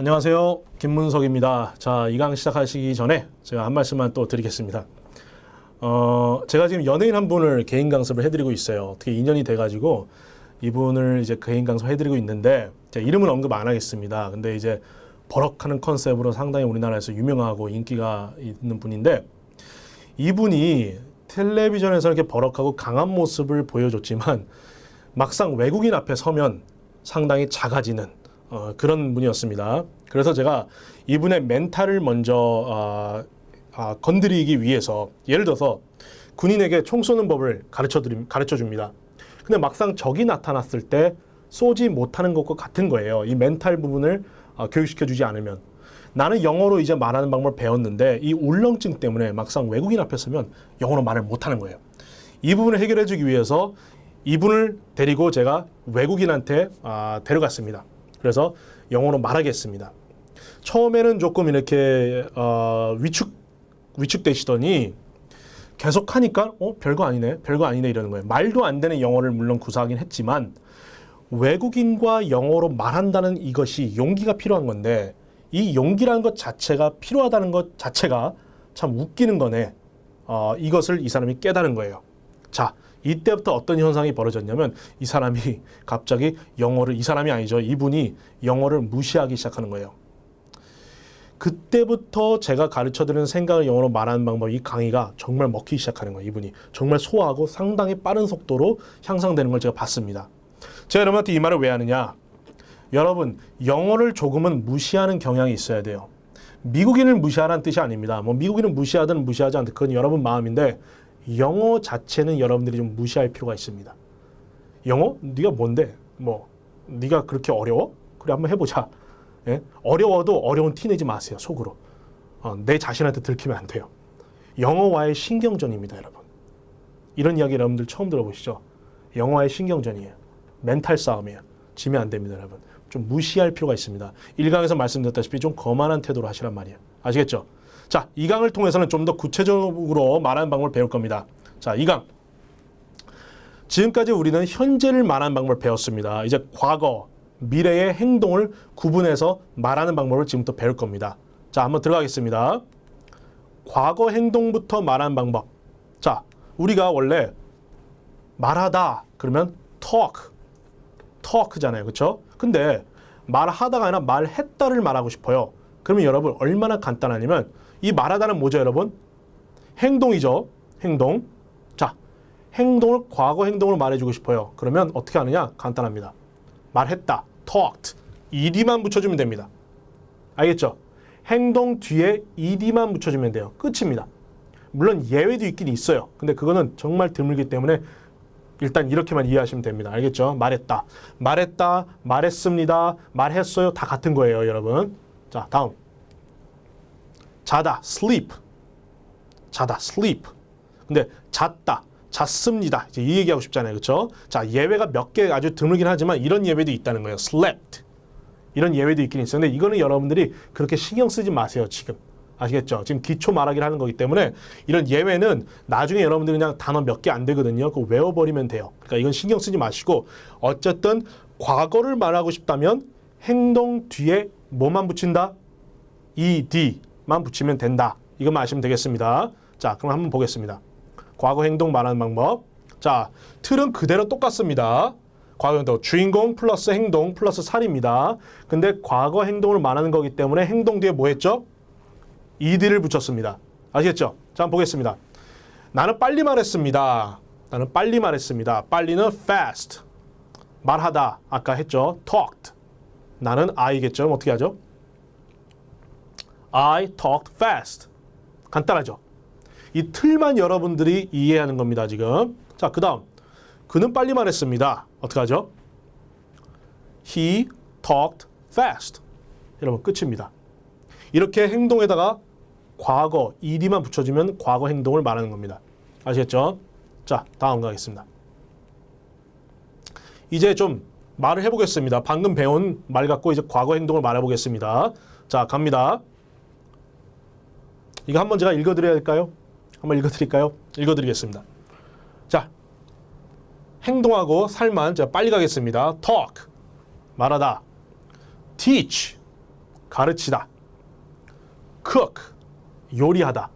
안녕하세요. 김문석입니다. 자, 이 강의 시작하시기 전에 제가 한 말씀만 또 드리겠습니다. 제가 지금 연예인 한 분을 개인 강습을 해드리고 있어요. 어떻게 2년이 돼가지고 이분을 이제 개인 강습 해드리고 있는데, 제가 이름은 언급 안 하겠습니다. 근데 이제 버럭하는 컨셉으로 상당히 우리나라에서 유명하고 인기가 있는 분인데, 이분이 텔레비전에서 이렇게 버럭하고 강한 모습을 보여줬지만 막상 외국인 앞에 서면 상당히 작아지는 그런 분이었습니다. 그래서 제가 이분의 멘탈을 먼저 건드리기 위해서, 예를 들어서 군인에게 총 쏘는 법을 가르쳐 줍니다. 근데 막상 적이 나타났을 때 쏘지 못하는 것과 같은 거예요. 이 멘탈 부분을 교육시켜 주지 않으면. 나는 영어로 이제 말하는 방법을 배웠는데 이 울렁증 때문에 막상 외국인 앞에 서면 영어로 말을 못하는 거예요. 이 부분을 해결해 주기 위해서 이분을 데리고 제가 외국인한테 데려갔습니다. 그래서 영어로 말하게 했습니다. 처음에는 조금 이렇게 위축되시더니 계속 하니까 별거 아니네 이러는 거예요. 말도 안 되는 영어를 물론 구사하긴 했지만 외국인과 영어로 말한다는 이것이 용기가 필요한 건데, 이 용기라는 것 자체가 필요하다는 것 자체가 참 웃기는 거네. 이것을 이 사람이 깨달은 거예요. 자, 이때부터 어떤 현상이 벌어졌냐면, 이 사람이 갑자기 영어를, 이 사람이 아니죠, 이분이 영어를 무시하기 시작하는 거예요. 그때부터 제가 가르쳐드리는 생각을 영어로 말하는 방법, 이 강의가 정말 먹히기 시작하는 거예요. 이분이 정말 소화하고 상당히 빠른 속도로 향상되는 걸 제가 봤습니다. 제가 여러분한테 이 말을 왜 하느냐, 여러분 영어를 조금은 무시하는 경향이 있어야 돼요. 미국인을 무시하라는 뜻이 아닙니다. 뭐 미국인을 무시하든 무시하지 않든 그건 여러분 마음인데, 영어 자체는 여러분들이 좀 무시할 필요가 있습니다. 영어? 네가 뭔데? 뭐 네가 그렇게 어려워? 그래, 한번 해보자. 예? 어려워도 어려운 티 내지 마세요. 속으로. 내 자신한테 들키면 안 돼요. 영어와의 신경전입니다, 여러분. 이런 이야기 여러분들 처음 들어보시죠? 영어와의 신경전이에요. 멘탈 싸움이에요. 지면 안 됩니다, 여러분. 좀 무시할 필요가 있습니다. 1강에서 말씀드렸다시피 좀 거만한 태도로 하시란 말이에요. 아시겠죠? 자, 2강을 통해서는 좀 더 구체적으로 말하는 방법을 배울 겁니다. 자, 2강. 지금까지 우리는 현재를 말하는 방법을 배웠습니다. 이제 과거, 미래의 행동을 구분해서 말하는 방법을 지금부터 배울 겁니다. 자, 한번 들어가겠습니다. 과거 행동부터 말하는 방법. 자, 우리가 원래 말하다 그러면 talk잖아요. 그렇죠? 근데 말하다가 아니라 말했다를 말하고 싶어요. 그러면 여러분 얼마나 간단하냐면, 이 말하다는 뭐죠, 여러분? 행동이죠. 행동. 자, 행동을 과거 행동으로 말해주고 싶어요. 그러면 어떻게 하느냐? 간단합니다. 말했다, talked. ed만 붙여주면 됩니다. 알겠죠? 행동 뒤에 ed만 붙여주면 돼요. 끝입니다. 물론 예외도 있긴 있어요. 근데 그거는 정말 드물기 때문에 일단 이렇게만 이해하시면 됩니다. 알겠죠? 말했다, 말했습니다, 말했어요. 다 같은 거예요, 여러분. 자, 다음. 자다, sleep. 자다, sleep. 근데 잤다, 잤습니다. 이제 이 얘기하고 싶잖아요. 그렇죠? 자, 예외가 몇 개 아주 드물긴 하지만 이런 예외도 있다는 거예요. slept. 이런 예외도 있긴 있어요. 근데 이거는 여러분들이 그렇게 신경 쓰지 마세요, 지금. 아시겠죠? 지금 기초 말하기를 하는 거기 때문에 이런 예외는 나중에 여러분들이 그냥 단어 몇 개 안 되거든요. 그거 외워버리면 돼요. 그러니까 이건 신경 쓰지 마시고, 어쨌든 과거를 말하고 싶다면 행동 뒤에 뭐만 붙인다? ed만 붙이면 된다. 이것만 아시면 되겠습니다. 자, 그럼 한번 보겠습니다. 과거 행동 말하는 방법. 자, 틀은 그대로 똑같습니다. 과거 행동, 주인공 플러스 행동 플러스 살입니다. 근데 과거 행동을 말하는 거기 때문에 행동 뒤에 뭐 했죠? ed를 붙였습니다. 아시겠죠? 자, 한번 보겠습니다. 나는 빨리 말했습니다. 나는 빨리 말했습니다. 빨리는 fast. 말하다. 아까 했죠? talked. 나는 I겠죠? 어떻게 하죠? I talked fast. 간단하죠? 이 틀만 여러분들이 이해하는 겁니다, 지금. 자, 그 다음. 그는 빨리 말했습니다. 어떻게 하죠? He talked fast. 여러분, 끝입니다. 이렇게 행동에다가 과거, ed만 붙여주면 과거 행동을 말하는 겁니다. 아시겠죠? 자, 다음 가겠습니다. 이제 좀 말을 해보겠습니다. 방금 배운 말 갖고 이제 과거 행동을 말해보겠습니다. 자, 갑니다. 이거 한번 제가 읽어드려야 할까요? 한번 읽어드릴까요? 읽어드리겠습니다. 자, 행동하고 살만 제가 빨리 가겠습니다. talk, 말하다. teach, 가르치다. cook, 요리하다.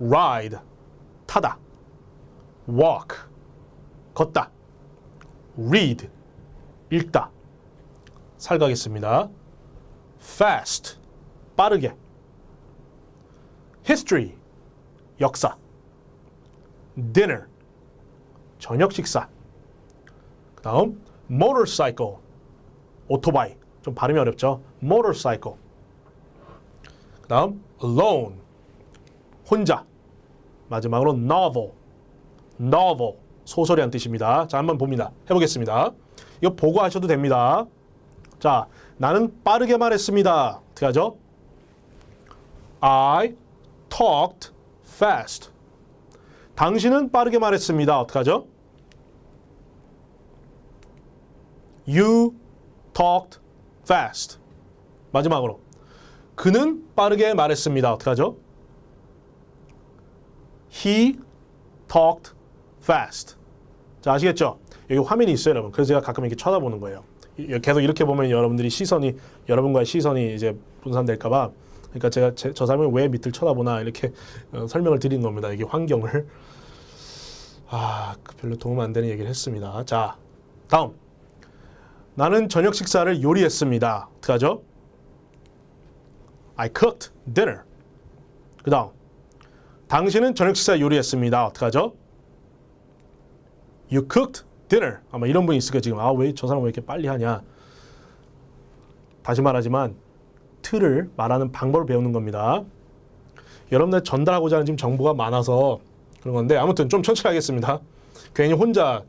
ride, 타다. walk, 걷다. read, 읽다. 살가겠습니다. fast, 빠르게. history, 역사. dinner, 저녁 식사. 그 다음 motorcycle, 오토바이. 좀 발음이 어렵죠? motorcycle. 그 다음 alone, 혼자. 마지막으로 novel, novel, 소설이란 뜻입니다. 자, 한번 봅니다. 해보겠습니다. 이거 보고 하셔도 됩니다. 자, 나는 빠르게 말했습니다. 어떻게 하죠? I talked fast. 당신은 빠르게 말했습니다. 어떻게 하죠? You talked fast. 마지막으로 그는 빠르게 말했습니다. 어떻게 하죠? He talked fast. 자, 아시겠죠? 여기 화면이 있어요, 여러분. 그래서 제가 가끔 이렇게 쳐다보는 거예요. 계속 이렇게 보면 여러분들이 여러분과의 시선이 이제 분산될까봐. 그러니까 제가 저 사람이 왜 밑을 쳐다보나 이렇게 설명을 드리는 겁니다. 이게 환경을. 별로 도움 안 되는 얘기를 했습니다. 자, 다음. 나는 저녁 식사를 요리했습니다. 어떻게 하죠? I cooked dinner. 그 다음. 당신은 저녁 식사 요리했습니다. 어떻게 하죠? You cooked dinner. 아마 이런 분이 있을 거예요. 지금 왜 저 사람 왜 이렇게 빨리 하냐. 다시 말하지만 틀을 말하는 방법을 배우는 겁니다. 여러분들 전달하고자 하는 지금 정보가 많아서 그런 건데 아무튼 좀 천천히 하겠습니다. 괜히 혼자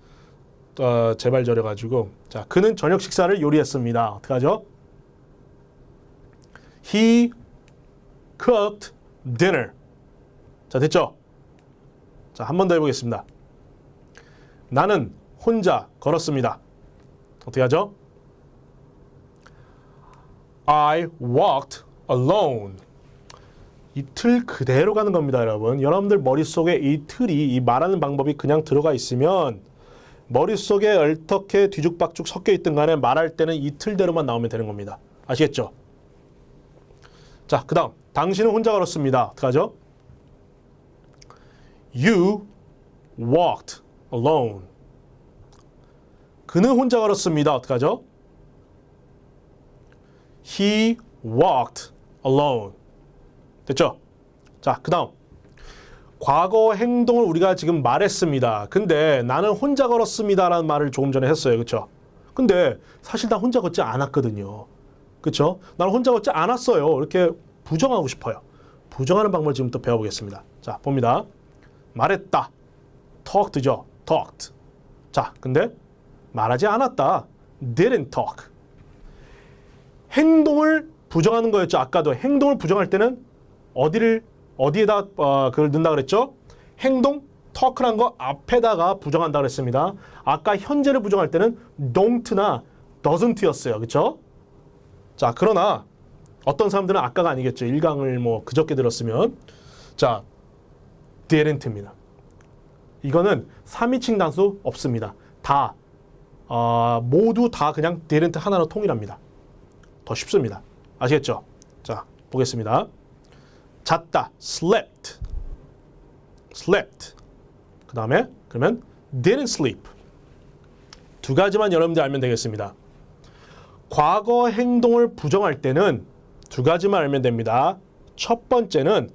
재발저려가지고. 자, 그는 저녁 식사를 요리했습니다. 어떻게 하죠? He cooked dinner. 자, 됐죠? 자, 한 번 더 해보겠습니다. 나는 혼자 걸었습니다. 어떻게 하죠? I walked alone. 이 틀 그대로 가는 겁니다, 여러분. 여러분들 머릿속에 이 틀이, 이 말하는 방법이 그냥 들어가 있으면 머릿속에 어떻게 뒤죽박죽 섞여 있든 간에 말할 때는 이 틀대로만 나오면 되는 겁니다. 아시겠죠? 자, 그 다음. 당신은 혼자 걸었습니다. 어떻게 하죠? You walked alone. 그는 혼자 걸었습니다. 어떻게 하죠? He walked alone. 됐죠? 자, 그 다음. 과거 행동을 우리가 지금 말했습니다. 근데 나는 혼자 걸었습니다 라는 말을 조금 전에 했어요. 그쵸? 근데 사실 나 혼자 걷지 않았거든요. 그쵸? 나는 혼자 걷지 않았어요. 이렇게 부정하고 싶어요. 부정하는 방법을 지금 또 배워보겠습니다. 자, 봅니다. 말했다. talked죠. talked. 자, 근데 말하지 않았다. didn't talk. 행동을 부정하는 거였죠. 아까도 행동을 부정할 때는 어디에다 그걸 넣는다 그랬죠? 행동, talk란 거 앞에다가 부정한다 그랬습니다. 아까 현재를 부정할 때는 don't나 doesn't였어요. 그렇죠? 자, 그러나 어떤 사람들은 아까가 아니겠죠. 1강을 뭐 그저께 들었으면. 자, didn't입니다. 이거는 3인칭 단수 없습니다. 다 모두 다 그냥 didn't 하나로 통일합니다. 더 쉽습니다. 아시겠죠? 자, 보겠습니다. 잤다. slept. slept. 그 다음에 그러면 didn't sleep. 두 가지만 여러분들 알면 되겠습니다. 과거 행동을 부정할 때는 두 가지만 알면 됩니다. 첫 번째는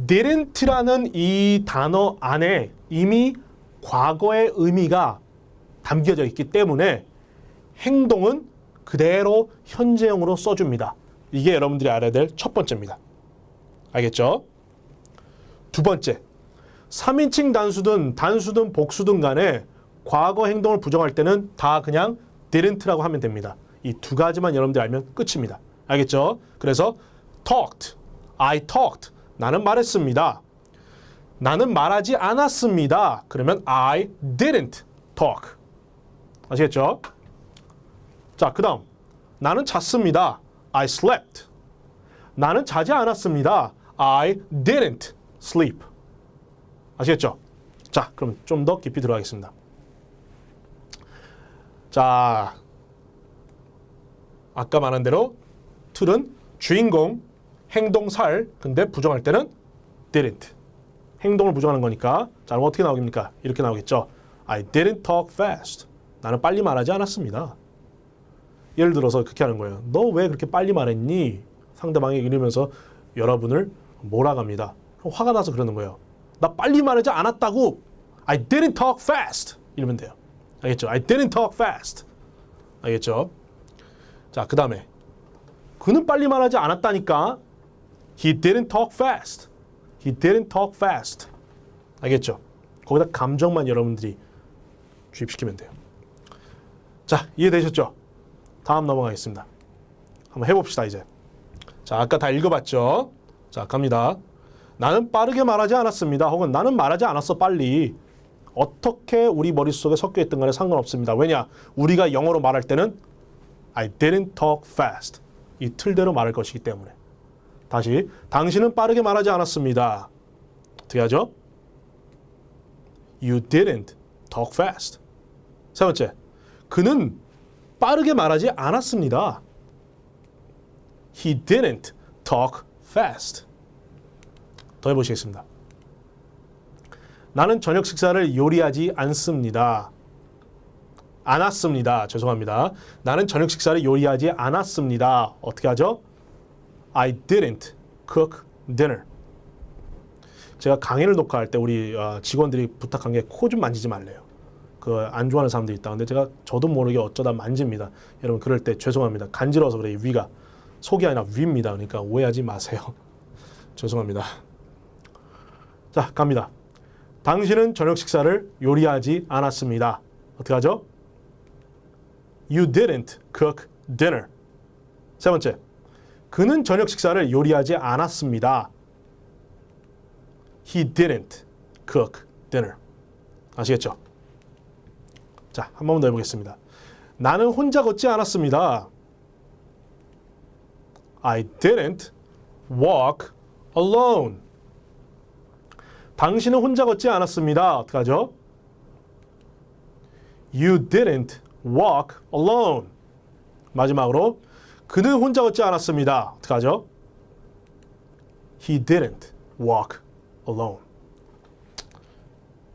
didn't라는 이 단어 안에 이미 과거의 의미가 담겨져 있기 때문에 행동은 그대로 현재형으로 써줍니다. 이게 여러분들이 알아야 될 첫 번째입니다. 알겠죠? 두 번째, 3인칭 단수든 복수든 간에 과거 행동을 부정할 때는 다 그냥 didn't라고 하면 됩니다. 이 두 가지만 여러분들이 알면 끝입니다. 알겠죠? 그래서 talked, I talked, 나는 말했습니다. 나는 말하지 않았습니다. 그러면 I didn't talk. 아시겠죠? 자, 그 다음 나는 잤습니다. I slept. 나는 자지 않았습니다. I didn't sleep. 아시겠죠? 자, 그럼 좀 더 깊이 들어가겠습니다. 자, 아까 말한 대로 to는 주인공, 행동 살, 근데 부정할 때는 didn't. 행동을 부정하는 거니까. 자, 그럼 어떻게 나오겠습니까? 이렇게 나오겠죠. I didn't talk fast. 나는 빨리 말하지 않았습니다. 예를 들어서 그렇게 하는 거예요. 너 왜 그렇게 빨리 말했니? 상대방이 이러면서 여러분을 몰아갑니다. 그럼 화가 나서 그러는 거예요. 나 빨리 말하지 않았다고. I didn't talk fast. 이러면 돼요. 알겠죠? I didn't talk fast. 알겠죠? 자, 그 다음에 그는 빨리 말하지 않았다니까. He didn't talk fast. He didn't talk fast. 알겠죠? 거기다 감정만 여러분들이 주입시키면 돼요. 자, 이해되셨죠? 다음 넘어가겠습니다. 한번 해봅시다, 이제. 자, 아까 다 읽어봤죠? 자, 갑니다. 나는 빠르게 말하지 않았습니다. 혹은 나는 말하지 않았어, 빨리. 어떻게 우리 머릿속에 섞여 있든 간에 상관없습니다. 왜냐? 우리가 영어로 말할 때는 I didn't talk fast. 이 틀대로 말할 것이기 때문에. 다시, 당신은 빠르게 말하지 않았습니다. 어떻게 하죠? You didn't talk fast. 세 번째, 그는 빠르게 말하지 않았습니다. He didn't talk fast. 더 해보시겠습니다. 나는 저녁 식사를 요리하지 않습니다. 않았습니다. 죄송합니다. 나는 저녁 식사를 요리하지 않았습니다. 어떻게 하죠? I didn't cook dinner. 제가 강의를 녹화할 때 우리 직원들이 부탁한 게 코 좀 만지지 말래요. 그 안 좋아하는 사람들이 있다. 근데 저도 모르게 어쩌다 만집니다. 여러분 그럴 때 죄송합니다. 간지러워서 그래요. 위가. 속이 아니라 위입니다. 그러니까 오해하지 마세요. 죄송합니다. 자, 갑니다. 당신은 저녁 식사를 요리하지 않았습니다. 어떻게 하죠? You didn't cook dinner. 세 번째, 그는 저녁 식사를 요리하지 않았습니다. He didn't cook dinner. 아시겠죠? 자, 한 번 더 해보겠습니다. 나는 혼자 걷지 않았습니다. I didn't walk alone. 당신은 혼자 걷지 않았습니다. 어떻게 하죠? You didn't walk alone. 마지막으로 그는 혼자 걷지 않았습니다. 어떻게 하죠? He didn't walk alone.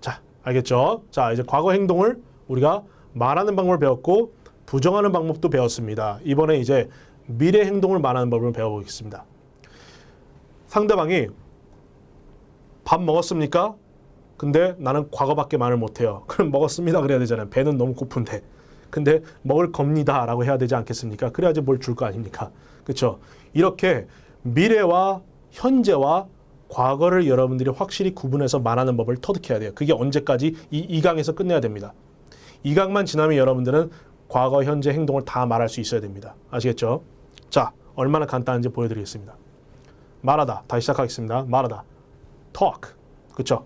자, 알겠죠? 자, 이제 과거 행동을 우리가 말하는 방법을 배웠고 부정하는 방법도 배웠습니다. 이번에 이제 미래 행동을 말하는 법을 배워보겠습니다. 상대방이 밥 먹었습니까? 근데 나는 과거밖에 말을 못해요. 그럼 먹었습니다 그래야 되잖아요. 배는 너무 고픈데. 근데 먹을 겁니다 라고 해야 되지 않겠습니까? 그래야지 뭘 줄 거 아닙니까? 그렇죠? 이렇게 미래와 현재와 과거를 여러분들이 확실히 구분해서 말하는 법을 터득해야 돼요. 그게 언제까지? 이 2강에서 끝내야 됩니다. 2강만 지나면 여러분들은 과거, 현재 행동을 다 말할 수 있어야 됩니다. 아시겠죠? 자, 얼마나 간단한지 보여드리겠습니다. 말하다. 다시 시작하겠습니다. 말하다. talk. 그렇죠?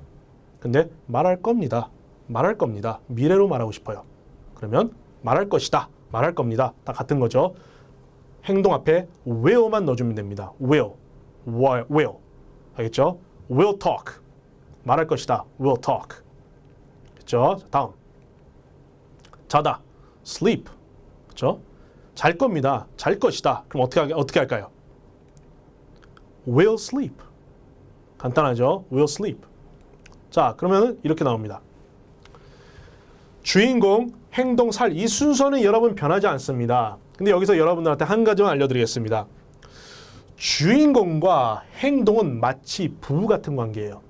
근데 말할 겁니다. 말할 겁니다. 미래로 말하고 싶어요. 그러면 말할 것이다. 말할 겁니다. 다 같은 거죠. 행동 앞에 will만 넣어주면 됩니다. will. will. 알겠죠? will talk. 말할 것이다. will talk. 그렇죠? 다음. 자다. sleep. 그렇죠? 잘 겁니다. 잘 것이다. 그럼 어떻게 할까요? will sleep. 간단하죠? will sleep. 자, 그러면 이렇게 나옵니다. 주인공, 행동, 살. 이 순서는 여러분 변하지 않습니다. 근데 여기서 여러분들한테 한 가지만 알려드리겠습니다. 주인공과 행동은 마치 부부 같은 관계예요.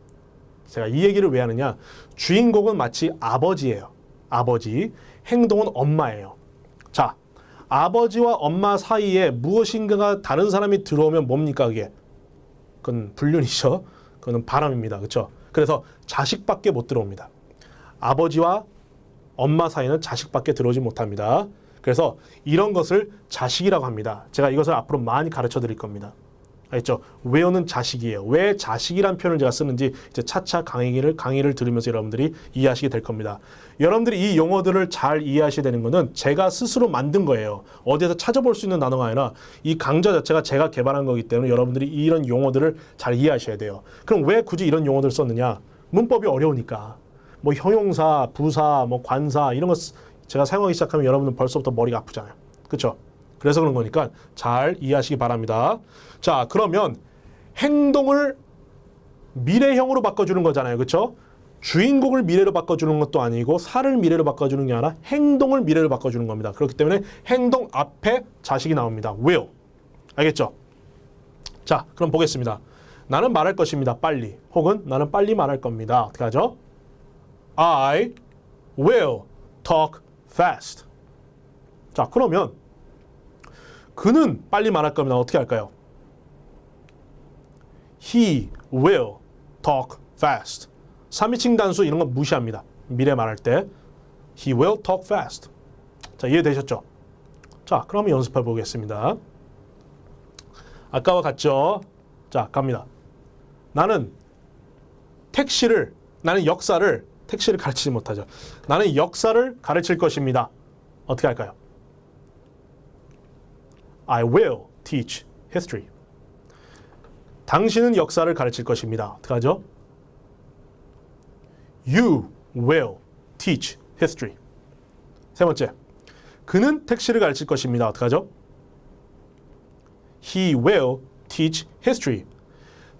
제가 이 얘기를 왜 하느냐. 주인공은 마치 아버지예요. 아버지. 행동은 엄마예요. 자, 아버지와 엄마 사이에 무엇인가가 다른 사람이 들어오면 뭡니까 그게? 그건 불륜이죠. 그건 바람입니다. 그렇죠? 그래서 자식밖에 못 들어옵니다. 아버지와 엄마 사이는 자식밖에 들어오지 못합니다. 그래서 이런 것을 자식이라고 합니다. 제가 이것을 앞으로 많이 가르쳐 드릴 겁니다. 알겠죠? 왜요는 자식이에요. 왜 자식이란 표현을 제가 쓰는지 이제 차차 강의를 들으면서 여러분들이 이해하시게 될 겁니다. 여러분들이 이 용어들을 잘 이해하셔야 되는 것은 제가 스스로 만든 거예요. 어디에서 찾아볼 수 있는 단어가 아니라 이 강좌 자체가 제가 개발한 거기 때문에 여러분들이 이런 용어들을 잘 이해하셔야 돼요. 그럼 왜 굳이 이런 용어들을 썼느냐? 문법이 어려우니까. 뭐 형용사, 부사, 뭐 관사 이런 거 제가 사용하기 시작하면 여러분은 벌써부터 머리가 아프잖아요. 그렇죠? 그래서 그런 거니까 잘 이해하시기 바랍니다. 자, 그러면 행동을 미래형으로 바꿔주는 거잖아요. 그렇죠? 주인공을 미래로 바꿔주는 것도 아니고 살을 미래로 바꿔주는 게 아니라 행동을 미래로 바꿔주는 겁니다. 그렇기 때문에 행동 앞에 자식이 나옵니다. will. 알겠죠? 자, 그럼 보겠습니다. 나는 말할 것입니다. 빨리. 혹은 나는 빨리 말할 겁니다. 어떻게 하죠? I will talk fast. 자, 그러면 그는 빨리 말할 겁니다. 어떻게 할까요? He will talk fast. 3인칭 단수 이런 거 무시합니다. 미래 말할 때 He will talk fast. 자, 이해되셨죠? 자, 그럼 연습해 보겠습니다. 아까와 같죠? 자, 갑니다. 나는 택시를 가르치지 못하죠. 나는 역사를 가르칠 것입니다. 어떻게 할까요? I will teach history. 당신은 역사를 가르칠 것입니다. 어떻게 하죠? You will teach history. 세 번째, 그는 택시를 가르칠 것입니다. 어떻게 하죠? He will teach history.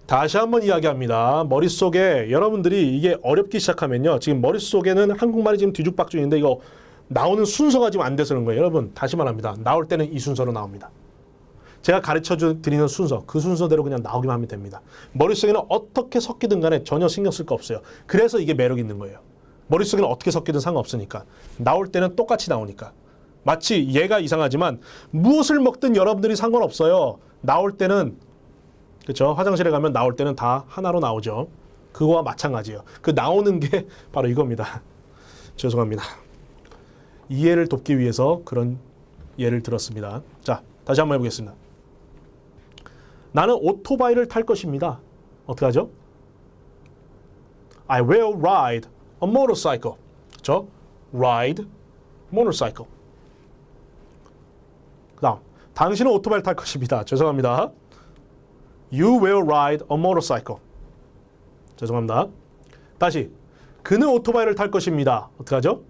다시 한번 이야기합니다. 머릿속에 여러분들이 이게 어렵기 시작하면요. 지금 머릿속에는 한국말이 지금 뒤죽박죽인데 이거 나오는 순서가 지금 안 돼서 그런 거예요. 여러분 다시 말합니다. 나올 때는 이 순서로 나옵니다. 제가 가르쳐 드리는 순서, 그 순서대로 그냥 나오기만 하면 됩니다. 머릿속에는 어떻게 섞이든 간에 전혀 신경 쓸 거 없어요. 그래서 이게 매력 있는 거예요. 머릿속에는 어떻게 섞이든 상관없으니까. 나올 때는 똑같이 나오니까. 마치 얘가 이상하지만 무엇을 먹든 여러분들이 상관없어요. 나올 때는 그렇죠? 화장실에 가면 나올 때는 다 하나로 나오죠. 그거와 마찬가지예요. 그 나오는 게 바로 이겁니다. 죄송합니다. 이해를 돕기 위해서 그런 예를 들었습니다. 자, 다시 한번 해보겠습니다. 나는 오토바이를 탈 것입니다. 어떻게 하죠? I will ride a motorcycle. 그렇죠? Ride motorcycle. 그 다음, 당신은 오토바이를 탈 것입니다. 죄송합니다. You will ride a motorcycle. 죄송합니다. 다시, 그는 오토바이를 탈 것입니다. 어떻게 하죠?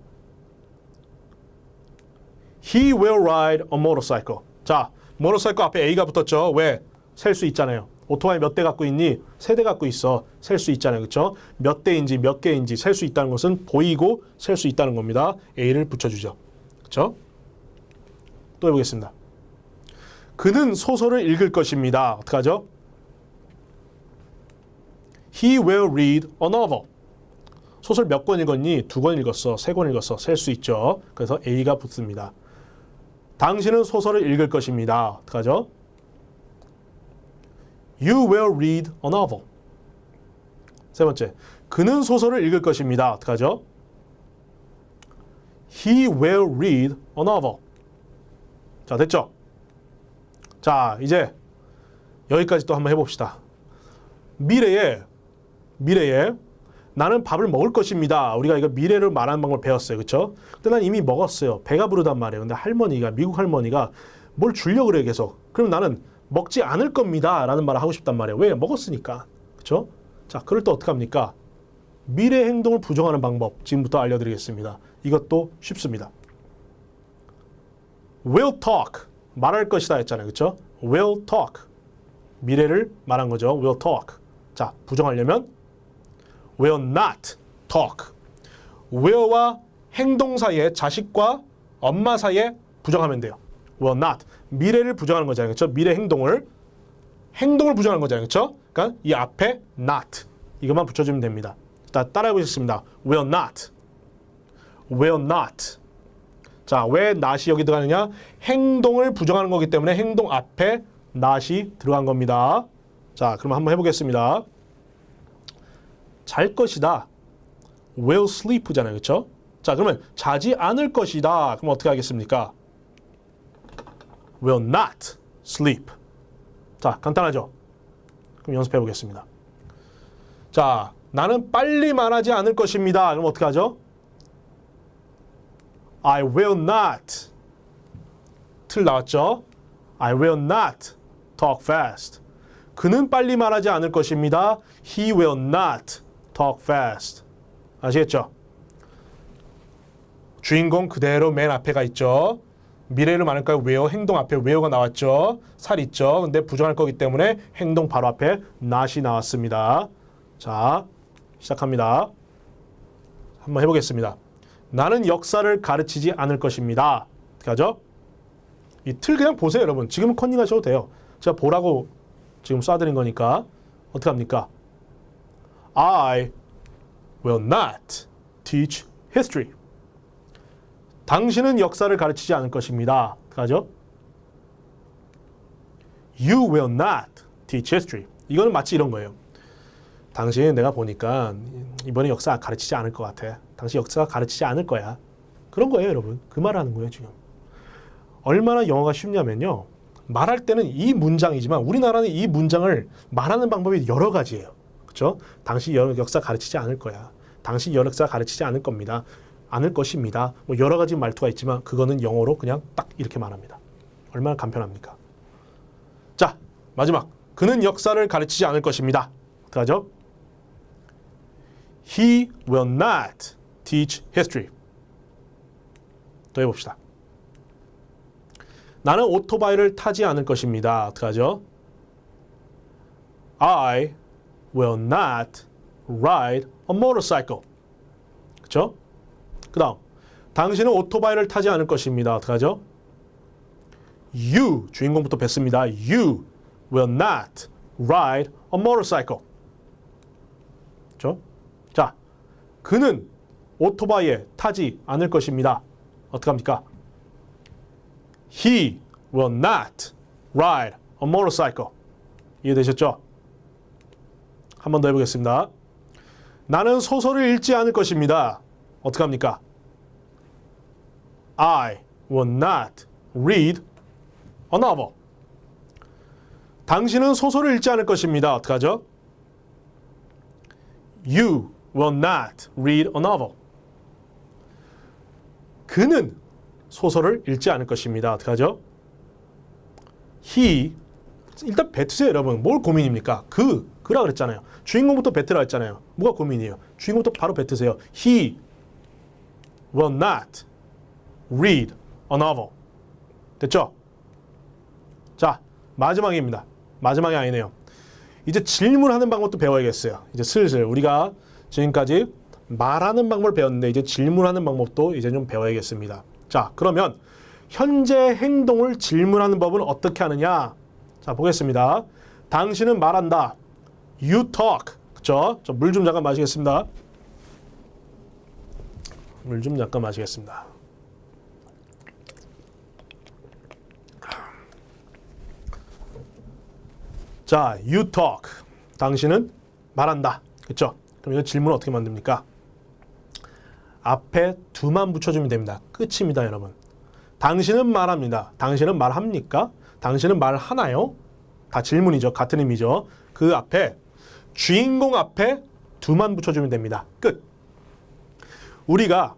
He will ride a motorcycle. 자, motorcycle 앞에 A가 붙었죠. 왜? 셀 수 있잖아요. 오토바이 몇 대 갖고 있니? 세 대 갖고 있어. 셀 수 있잖아요. 그렇죠? 몇 대인지 몇 개인지 셀 수 있다는 것은 보이고 셀 수 있다는 겁니다. A를 붙여주죠. 그렇죠? 또 해보겠습니다. 그는 소설을 읽을 것입니다. 어떻게 하죠? He will read a novel. 소설 몇 권 읽었니? 2권 읽었어. 3권 읽었어. 셀 수 있죠. 그래서 A가 붙습니다. 당신은 소설을 읽을 것입니다. 어떻게 하죠? You will read a novel. 세 번째, 그는 소설을 읽을 것입니다. 어떻게 하죠? He will read a novel. 자, 됐죠? 자, 이제 여기까지 또 한번 해봅시다. 미래에 나는 밥을 먹을 것입니다. 우리가 이거 미래를 말하는 방법을 배웠어요. 그렇죠? 근데 난 이미 먹었어요. 배가 부르단 말이에요. 근데 할머니가, 미국 할머니가 뭘 주려고 그래요, 계속. 그럼 나는 먹지 않을 겁니다. 라는 말을 하고 싶단 말이에요. 왜? 먹었으니까. 그렇죠? 자, 그럴 때 어떻게 합니까? 미래 행동을 부정하는 방법 지금부터 알려드리겠습니다. 이것도 쉽습니다. will talk. 말할 것이다 했잖아요. 그렇죠? will talk. 미래를 말한 거죠. will talk. 자, 부정하려면 will not talk. will와 행동 사이에 자식과 엄마 사이에 부정하면 돼요. will not. 미래를 부정하는 거잖아요. 그렇죠? 미래 행동을 부정하는 거잖아요. 그렇죠? 그러니까 이 앞에 not. 이것만 붙여주면 됩니다. 자, 따라해 보겠습니다. will not. will not. 자, 왜 not이 여기 들어가느냐? 행동을 부정하는 거기 때문에 행동 앞에 not이 들어간 겁니다. 자, 그럼 한번 해보겠습니다. 잘 것이다. will sleep잖아요. 그렇죠? 자, 그러면 자지 않을 것이다. 그럼 어떻게 하겠습니까? will not sleep. 자, 간단하죠? 그럼 연습해 보겠습니다. 자, 나는 빨리 말하지 않을 것입니다. 그럼 어떻게 하죠? I will not. 틀 나왔죠? I will not talk fast. 그는 빨리 말하지 않을 것입니다. He will not talk fast. 아시겠죠? 주인공 그대로 맨 앞에가 있죠. 미래를 말할까요? where? 행동 앞에 where가 나왔죠. 살 있죠. 근데 부정할 거기 때문에 행동 바로 앞에 not이 나왔습니다. 자, 시작합니다. 한번 해보겠습니다. 나는 역사를 가르치지 않을 것입니다. 어떻게 하죠? 이 틀 그냥 보세요, 여러분. 지금은 컨닝하셔도 돼요. 제가 보라고 지금 쏴드린 거니까. 어떻게 합니까? I will not teach history. 당신은 역사를 가르치지 않을 것입니다. 어떻게 하죠? You will not teach history. 이거는 마치 이런 거예요. 당신 내가 보니까 이번에 역사 가르치지 않을 것 같아. 당신 역사 가르치지 않을 거야. 그런 거예요, 여러분. 그 말을 하는 거예요, 지금. 얼마나 영어가 쉽냐면요. 말할 때는 이 문장이지만 우리나라는 이 문장을 말하는 방법이 여러 가지예요. 그렇죠? 당신 역사 가르치지 않을 거야. 당신 역사 가르치지 않을 겁니다. 않을 것입니다. 뭐 여러 가지 말투가 있지만 그거는 영어로 그냥 딱 이렇게 말합니다. 얼마나 간편합니까? 자, 마지막. 그는 역사를 가르치지 않을 것입니다. 어떻게 하죠? He will not teach history. 또 해봅시다. 나는 오토바이를 타지 않을 것입니다. 어떻게 하죠? I will not ride a motorcycle. 그렇죠? 그 다음 당신은 오토바이를 타지 않을 것입니다. 어떻게 하죠? You, 주인공부터 뵀습니다. You will not ride a motorcycle. 그렇죠? 자, 그는 오토바이에 타지 않을 것입니다. 어떻게 합니까? He will not ride a motorcycle. 이해되셨죠? 한 번 더 해보겠습니다. 나는 소설을 읽지 않을 것입니다. 어떻게 합니까? I will not read a novel. 당신은 소설을 읽지 않을 것입니다. 어떻게 하죠? You will not read a novel. 그는 소설을 읽지 않을 것입니다. 어떻게 하죠? He, 일단 뱉으세요, 여러분. 뭘 고민입니까? 그라 그랬잖아요. 주인공부터 뱉으라 했잖아요. 뭐가 고민이에요? 주인공부터 바로 뱉으세요. He will not read a novel. 됐죠? 자, 마지막입니다. 마지막이 아니네요. 이제 질문하는 방법도 배워야겠어요. 이제 슬슬 우리가 지금까지 말하는 방법을 배웠는데 이제 질문하는 방법도 이제 좀 배워야겠습니다. 자, 그러면 현재 행동을 질문하는 법은 어떻게 하느냐? 자, 보겠습니다. 당신은 말한다. You talk. 그쵸? 저 물 좀 잠깐 마시겠습니다. 물 좀 잠깐 마시겠습니다. 자, you talk. 당신은 말한다. 그쵸? 그럼 이거 질문을 어떻게 만듭니까? 앞에 두만 붙여주면 됩니다. 끝입니다, 여러분. 당신은 말합니다. 당신은 말합니까? 당신은 말하나요? 다 질문이죠. 같은 의미죠. 그 앞에 주인공 앞에 두만 붙여주면 됩니다. 끝. 우리가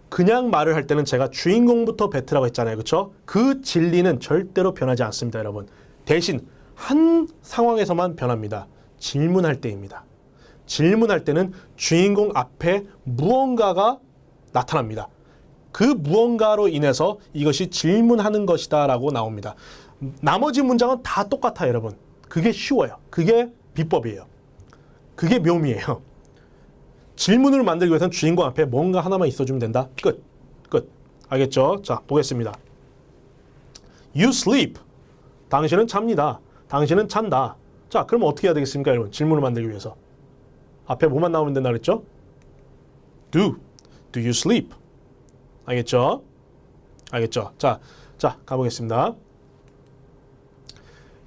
그냥 말을 할 때는 제가 주인공부터 뱉으라고 했잖아요. 그렇죠? 그 진리는 절대로 변하지 않습니다, 여러분. 대신 한 상황에서만 변합니다. 질문할 때입니다. 질문할 때는 주인공 앞에 무언가가 나타납니다. 그 무언가로 인해서 이것이 질문하는 것이다 라고 나옵니다. 나머지 문장은 다 똑같아요, 여러분. 그게 쉬워요. 그게 비법이에요. 그게 묘미예요. 질문을 만들기 위해서는 주인공 앞에 뭔가 하나만 있어주면 된다. 끝. 끝. 알겠죠? 자, 보겠습니다. You sleep. 당신은 잡니다. 당신은 잔다. 자, 그럼 어떻게 해야 되겠습니까, 여러분? 질문을 만들기 위해서. 앞에 뭐만 나오면 된다 그랬죠? Do you sleep? 알겠죠? 알겠죠? 자, 가보겠습니다.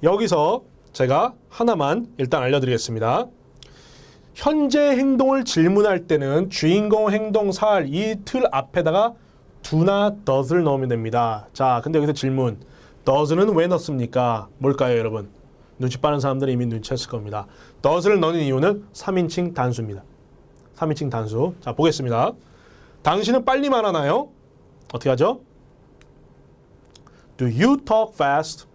여기서 제가 하나만 일단 알려드리겠습니다. 현재 행동을 질문할 때는 주인공 행동사할 이 틀 앞에다가 do나 does를 넣으면 됩니다. 자, 근데 여기서 질문. does는 왜 넣습니까? 뭘까요, 여러분? 눈치 빠른 사람들은 이미 눈치챘을 겁니다. does를 넣는 이유는 3인칭 단수입니다. 3인칭 단수. 자, 보겠습니다. 당신은 빨리 말하나요? 어떻게 하죠? Do you talk fast?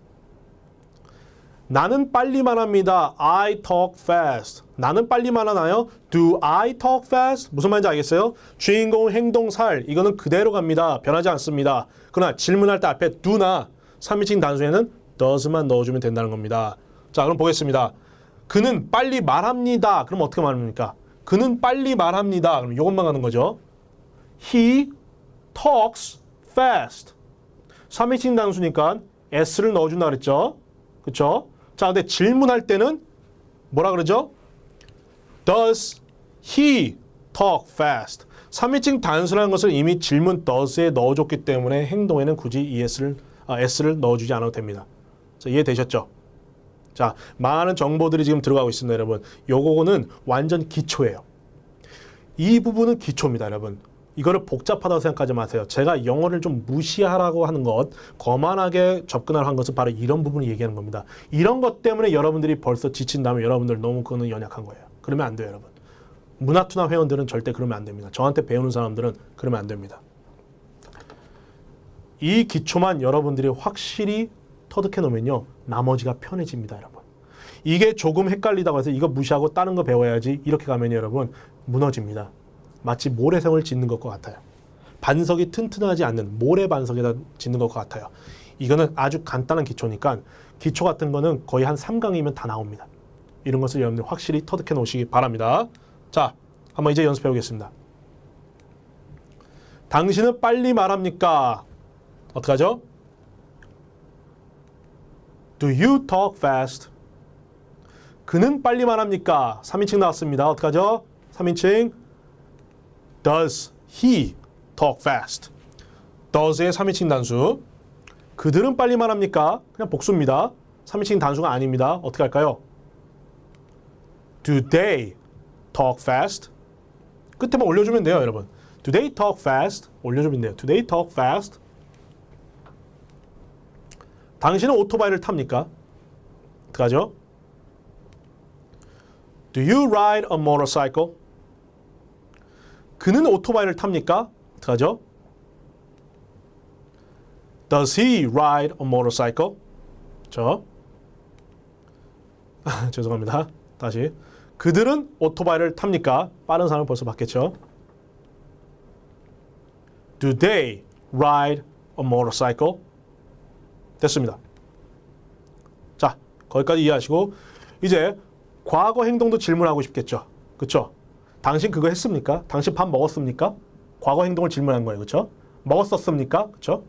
나는 빨리 말합니다. I talk fast. 나는 빨리 말하나요? Do I talk fast? 무슨 말인지 알겠어요? 주인공 행동 살 이거는 그대로 갑니다. 변하지 않습니다. 그러나 질문할 때 앞에 do나 3인칭 단수에는 does만 넣어주면 된다는 겁니다. 자, 그럼 보겠습니다. 그는 빨리 말합니다. 그럼 어떻게 말합니까? 그는 빨리 말합니다. 그럼 이것만 가는 거죠. He talks fast. 3인칭 단수니까 s를 넣어준다 그랬죠. 그렇죠? 자, 근데 질문할 때는 뭐라 그러죠? Does he talk fast? 3인칭 단수라는 것을 이미 질문 does에 넣어줬기 때문에 행동에는 굳이 s를 넣어주지 않아도 됩니다. 자, 이해되셨죠? 자, 많은 정보들이 지금 들어가고 있습니다, 여러분. 요거는 완전 기초예요. 이 부분은 기초입니다, 여러분. 이거를 복잡하다고 생각하지 마세요. 제가 영어를 좀 무시하라고 하는 것, 거만하게 접근하라고 한 것은 바로 이런 부분을 얘기하는 겁니다. 이런 것 때문에 여러분들이 벌써 지친다면 여러분들 너무 그거는 연약한 거예요. 그러면 안 돼요, 여러분. 문화투나 회원들은 절대 그러면 안 됩니다. 저한테 배우는 사람들은 그러면 안 됩니다. 이 기초만 여러분들이 확실히 터득해 놓으면요, 나머지가 편해집니다, 여러분. 이게 조금 헷갈리다고 해서 이거 무시하고 다른 거 배워야지 이렇게 가면 여러분 무너집니다. 마치 모래성을 짓는 것과 같아요. 반석이 튼튼하지 않는 모래 반석에다 짓는 것과 같아요. 이거는 아주 간단한 기초니까 기초 같은 거는 거의 한 3강이면 다 나옵니다. 이런 것을 여러분들 확실히 터득해 놓으시기 바랍니다. 자, 한번 이제 연습해 보겠습니다. 당신은 빨리 말합니까? 어떡하죠? Do you talk fast? 그는 빨리 말합니까? 3인칭 나왔습니다. 어떡하죠? 3인칭 Does he talk fast? does의 3인칭 단수. 그들은 빨리 말합니까? 그냥 복수입니다. 3인칭 단수가 아닙니다. 어떻게 할까요? Do they talk fast? 끝에만 올려주면 돼요, 여러분. Do they talk fast? 올려주면 돼요. Do they talk fast? 당신은 오토바이를 탑니까? 어떡하죠? Do you ride a motorcycle? 그는 오토바이를 탑니까? 어떡하죠? Does he ride a motorcycle? 죄송합니다. 다시. 그들은 오토바이를 탑니까? 빠른 사람은 벌써 봤겠죠? Do they ride a motorcycle? 됐습니다. 자, 거기까지 이해하시고 이제 과거 행동도 질문하고 싶겠죠? 그렇죠? 당신 그거 했습니까? 당신 밥 먹었습니까? 과거 행동을 질문한 거예요. 그렇죠? 먹었었습니까? 그렇죠?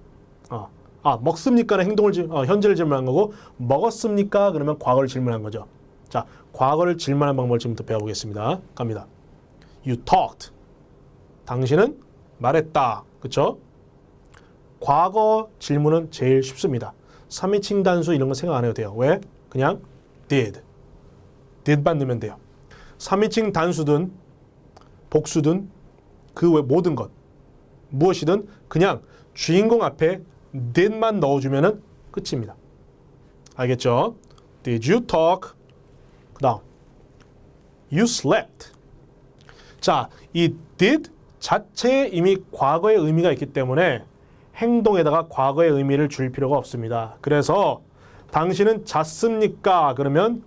먹습니까는 현재를 질문한 거고 먹었습니까? 그러면 과거를 질문한 거죠. 자, 과거를 질문하는 방법을 지금부터 배워보겠습니다. 갑니다. You talked. 당신은 말했다. 그렇죠? 과거 질문은 제일 쉽습니다. 3인칭 단수 이런 거 생각 안 해도 돼요. 왜? 그냥 did. did만 넣으면 돼요. 3인칭 단수든 복수든 그 외 모든 것 무엇이든 그냥 주인공 앞에 did만 넣어주면 끝입니다. 알겠죠? Did you talk? 그 다음 You slept. 자, 이 did 자체에 이미 과거의 의미가 있기 때문에 행동에다가 과거의 의미를 줄 필요가 없습니다. 그래서 당신은 잤습니까? 그러면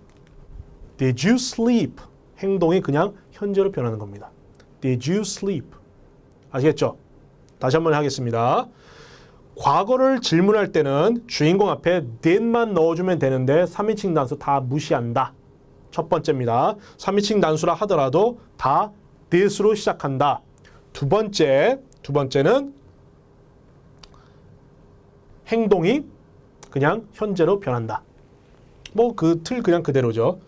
Did you sleep? 행동이 그냥 현재로 변하는 겁니다. Did you sleep? 아시겠죠? 다시 한번 하겠습니다. 과거를 질문할 때는 주인공 앞에 did만 넣어주면 되는데 3인칭 단수 다 무시한다. 첫 번째입니다. 3인칭 단수라 하더라도 다 did으로 시작한다. 두 번째는 행동이 그냥 현재로 변한다. 뭐 그 틀 그냥 그대로죠.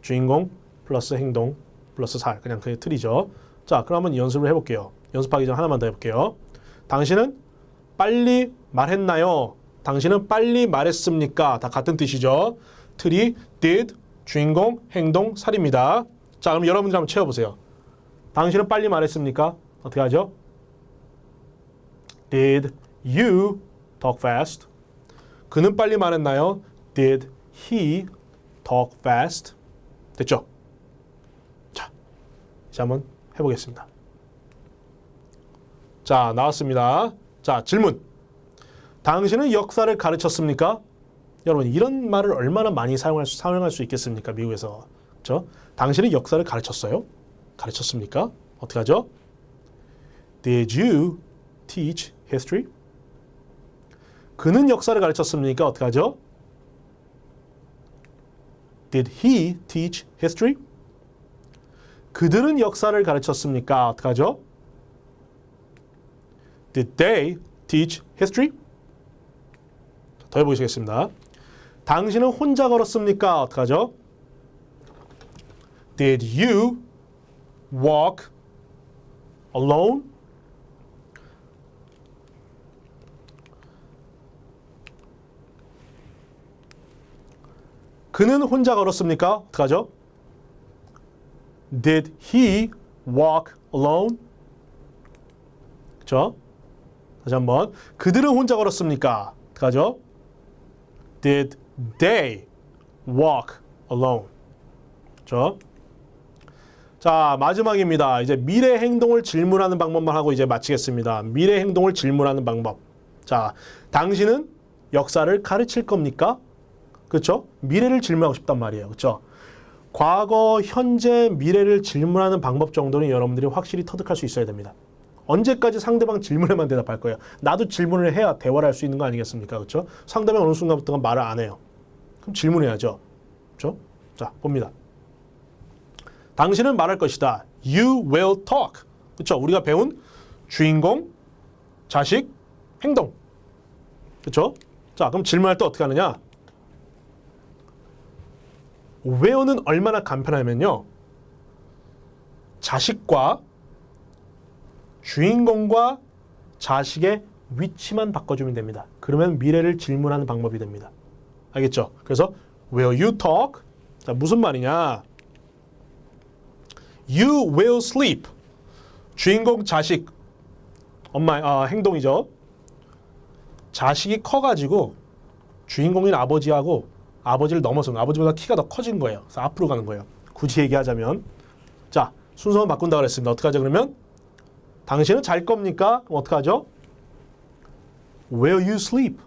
주인공 플러스 행동 플러스 살 그냥 그 틀이죠. 자, 그럼 한번 연습을 해볼게요. 연습하기 전 하나만 더 해볼게요. 당신은 빨리 말했나요? 당신은 빨리 말했습니까? 다 같은 뜻이죠. 틀이 did, 주인공, 행동, 살입니다. 자, 그럼 여러분들 한번 채워보세요. 당신은 빨리 말했습니까? 어떻게 하죠? Did you talk fast? 그는 빨리 말했나요? Did he talk fast? 됐죠? 자, 이제 한번 해보겠습니다. 자, 나왔습니다. 자, 질문. 당신은 역사를 가르쳤습니까? 여러분 이런 말을 얼마나 많이 사용할 수 있겠습니까? 미국에서. 그렇죠? 당신은 역사를 가르쳤어요? 가르쳤습니까? 어떻게 하죠? Did you teach history? 그는 역사를 가르쳤습니까? 어떻게 하죠? Did he teach history? 그들은 역사를 가르쳤습니까? 어떻게 하죠? Did they teach history? 더 해보시겠습니다. 당신은 혼자 걸었습니까? 어떻게 하죠? Did you walk alone? 그는 혼자 걸었습니까? 어떻게 하죠? Did he walk alone? 그렇죠? 다시 한번. 그들은 혼자 걸었습니까? 어떻게 하죠? Did they walk alone? 그렇죠? 자, 마지막입니다. 이제 미래 행동을 질문하는 방법만 하고 이제 마치겠습니다. 미래 행동을 질문하는 방법. 자, 당신은 역사를 가르칠 겁니까? 그렇죠? 미래를 질문하고 싶단 말이에요. 그렇죠? 과거, 현재, 미래를 질문하는 방법 정도는 여러분들이 확실히 터득할 수 있어야 됩니다. 언제까지 상대방 질문에만 대답할 거예요? 나도 질문을 해야 대화를 할 수 있는 거 아니겠습니까? 그렇죠? 상대방 어느 순간부터 말을 안 해요. 그럼 질문해야죠. 그렇죠? 자, 봅니다. 당신은 말할 것이다. You will talk. 그렇죠? 우리가 배운 주인공, 자식, 행동. 그렇죠? 자, 그럼 질문할 때 어떻게 하느냐? where는 얼마나 간편하면요. 자식과 주인공과 자식의 위치만 바꿔주면 됩니다. 그러면 미래를 질문하는 방법이 됩니다. 알겠죠? 그래서 will you talk? 자, 무슨 말이냐? You will sleep. 주인공 자식 엄마 행동이죠. 자식이 커가지고 주인공인 아버지하고 아버지를 넘어서는 아버지보다 키가 더 커진 거예요. 그래서 앞으로 가는 거예요. 굳이 얘기하자면 자 순서만 바꾼다 그랬습니다. 어떻게 하죠 그러면? 당신은 잘 겁니까? 그럼 어떻게 하죠? Will you sleep?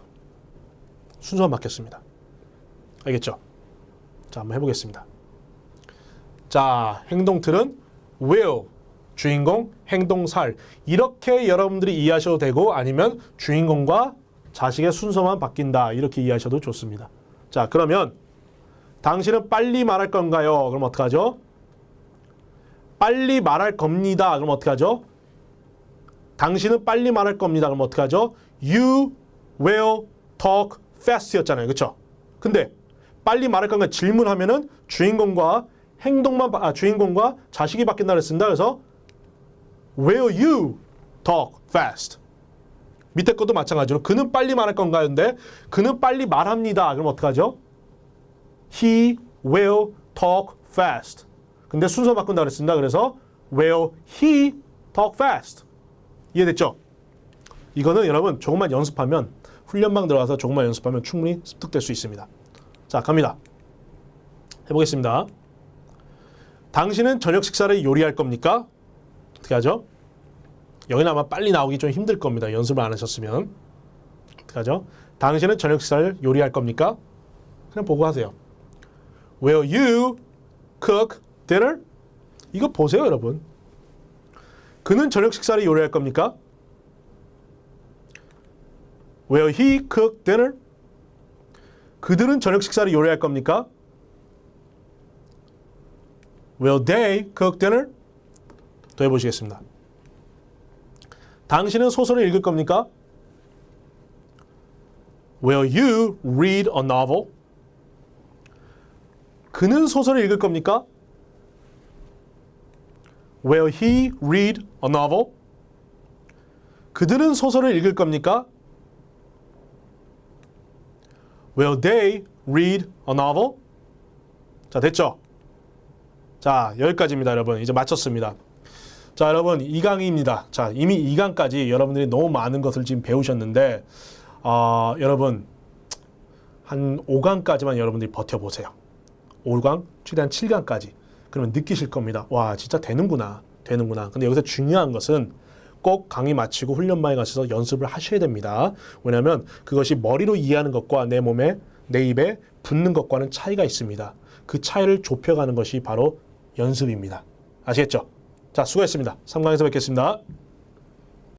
순서만 바뀌었습니다. 알겠죠? 자 한번 해보겠습니다. 자 행동틀은 will 주인공 행동살 이렇게 여러분들이 이해하셔도 되고 아니면 주인공과 자식의 순서만 바뀐다 이렇게 이해하셔도 좋습니다. 자 그러면 당신은 빨리 말할 건가요? 그럼 어떻게 하죠? 빨리 말할 겁니다. 그럼 어떻게 하죠? 당신은 빨리 말할 겁니다. 그럼 어떻게 하죠? You will talk fast였잖아요. 그렇죠? 근데 빨리 말할 건가 질문하면은 주인공과 주인공과 자식이 바뀐다 그랬습니다. 그래서 Will you talk fast? 밑에 것도 마찬가지로 그는 빨리 말할 건가요? 근데 그는 빨리 말합니다. 그럼 어떻게 하죠? He will talk fast. 근데 순서 바꾼다 그랬습니다. 그래서 Will he talk fast? 이해됐죠? 이거는 여러분 조금만 연습하면 훈련방 들어가서 조금만 연습하면 충분히 습득될 수 있습니다. 자 갑니다. 해보겠습니다. 당신은 저녁 식사를 요리할 겁니까? 어떻게 하죠? 여기는 아마 빨리 나오기 좀 힘들 겁니다. 연습을 안 하셨으면. 어떻게 하죠? 당신은 저녁 식사를 요리할 겁니까? 그냥 보고 하세요. Will you cook dinner? 이거 보세요, 여러분. 그는 저녁 식사를 요리할 겁니까? Will he cook dinner? 그들은 저녁 식사를 요리할 겁니까? Will they cook dinner? 또 해보시겠습니다. 당신은 소설을 읽을 겁니까? Will you read a novel? 그는 소설을 읽을 겁니까? Will he read a novel? 그들은 소설을 읽을 겁니까? Will they read a novel? 자, 됐죠? 자, 여기까지입니다, 여러분. 이제 마쳤습니다. 자, 여러분, 2강입니다. 자, 이미 2강까지 여러분들이 너무 많은 것을 지금 배우셨는데, 여러분, 한 5강까지만 여러분들이 버텨보세요. 5강, 최대한 7강까지. 그러면 느끼실 겁니다. 와, 진짜 되는구나. 근데 여기서 중요한 것은 꼭 강의 마치고 훈련방에 가셔서 연습을 하셔야 됩니다. 왜냐하면 그것이 머리로 이해하는 것과 내 몸에 내 입에 붙는 것과는 차이가 있습니다. 그 차이를 좁혀가는 것이 바로 연습입니다. 아시겠죠? 자, 수고했습니다. 3강에서 뵙겠습니다.